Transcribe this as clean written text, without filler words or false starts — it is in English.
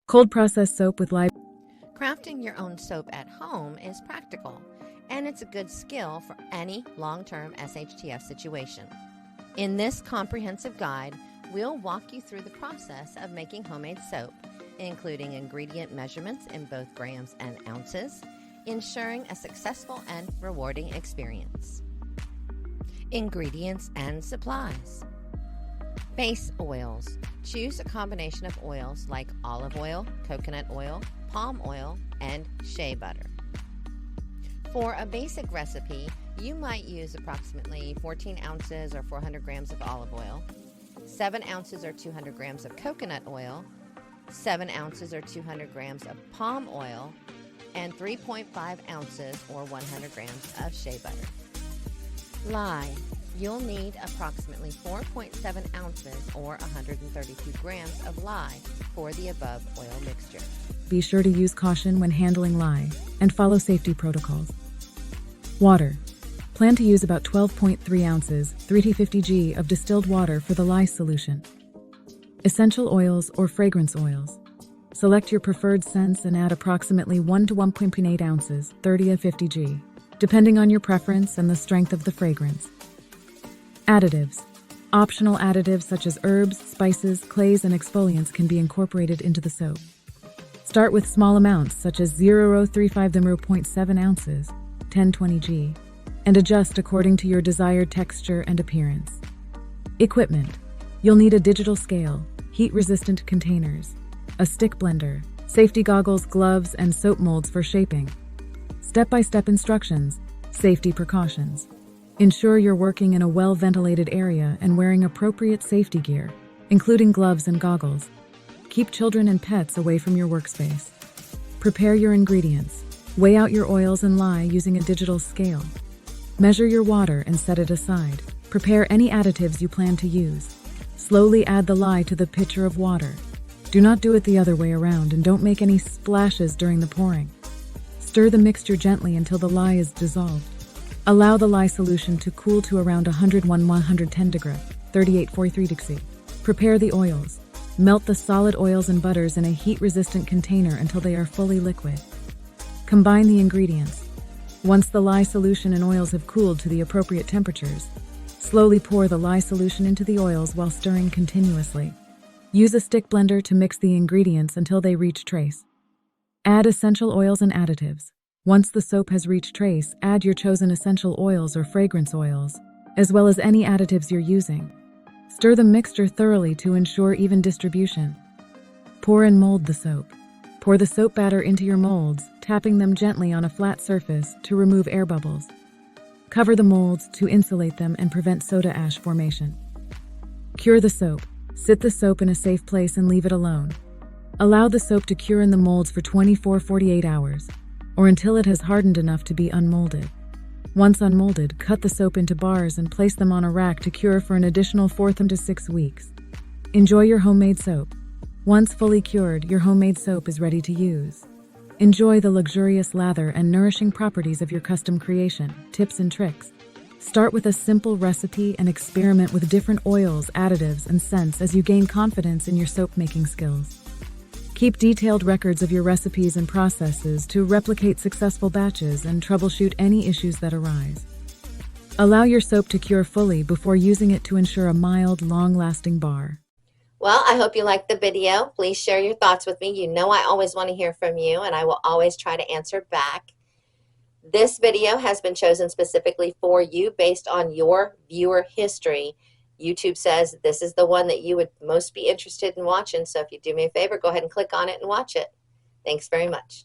Cold process soap with live. Crafting your own soap at home is practical, and it's a good skill for any long-term SHTF situation. In this comprehensive guide, we'll walk you through the process of making homemade soap, including ingredient measurements in both grams and ounces, ensuring a successful and rewarding experience. Ingredients and supplies. Base oils. Choose a combination of oils like olive oil, coconut oil, palm oil, and shea butter. For a basic recipe, you might use approximately 14 ounces or 400 grams of olive oil, 7 ounces or 200 grams of coconut oil, 7 ounces or 200 grams of palm oil, and 3.5 ounces or 100 grams of shea butter. Lye. You'll need approximately 4.7 ounces or 132 grams of lye for the above oil mixture. Be sure to use caution when handling lye and follow safety protocols. Water. Plan to use about 12.3 ounces, 350 g of distilled water for the lye solution. Essential oils or fragrance oils. Select your preferred scents and add approximately 1 to 1.8 ounces, 30 to 50 g, depending on your preference and the strength of the fragrance. Additives. Optional additives such as herbs, spices, clays, and exfoliants can be incorporated into the soap. Start with small amounts such as 0.035 to 0.7 ounces, 10-20 g, and adjust according to your desired texture and appearance. Equipment. You'll need a digital scale, heat-resistant containers, a stick blender, safety goggles, gloves, and soap molds for shaping. Step-by-step instructions, safety precautions. Ensure you're working in a well-ventilated area and wearing appropriate safety gear, including gloves and goggles. Keep children and pets away from your workspace. Prepare your ingredients. Weigh out your oils and lye using a digital scale. Measure your water and set it aside. Prepare any additives you plan to use. Slowly add the lye to the pitcher of water. Do not do it the other way around and don't make any splashes during the pouring. Stir the mixture gently until the lye is dissolved. Allow the lye solution to cool to around 101-110 degrees, 38-43 degrees. Prepare the oils. Melt the solid oils and butters in a heat-resistant container until they are fully liquid. Combine the ingredients. Once the lye solution and oils have cooled to the appropriate temperatures, slowly pour the lye solution into the oils while stirring continuously. Use a stick blender to mix the ingredients until they reach trace. Add essential oils and additives. Once the soap has reached trace, add your chosen essential oils or fragrance oils, as well as any additives you're using. Stir the mixture thoroughly to ensure even distribution. Pour and mold the soap. Pour the soap batter into your molds, tapping them gently on a flat surface to remove air bubbles. Cover the molds to insulate them and prevent soda ash formation. Cure the soap. Sit the soap in a safe place and leave it alone. Allow the soap to cure in the molds for 24-48 hours, or until it has hardened enough to be unmolded. Once unmolded, cut the soap into bars and place them on a rack to cure for an additional 4 to 6 weeks. Enjoy your homemade soap. Once fully cured, your homemade soap is ready to use. Enjoy the luxurious lather and nourishing properties of your custom creation. Tips and tricks. Start with a simple recipe and experiment with different oils, additives, and scents as you gain confidence in your soap making skills. Keep detailed records of your recipes and processes to replicate successful batches and troubleshoot any issues that arise. Allow your soap to cure fully before using it to ensure a mild, long-lasting bar. Well, I hope you liked the video. Please share your thoughts with me. You know I always want to hear from you, and I will always try to answer back. This video has been chosen specifically for you based on your viewer history. YouTube says this is the one that you would most be interested in watching, so if you do me a favor, go ahead and click on it and watch it. Thanks very much.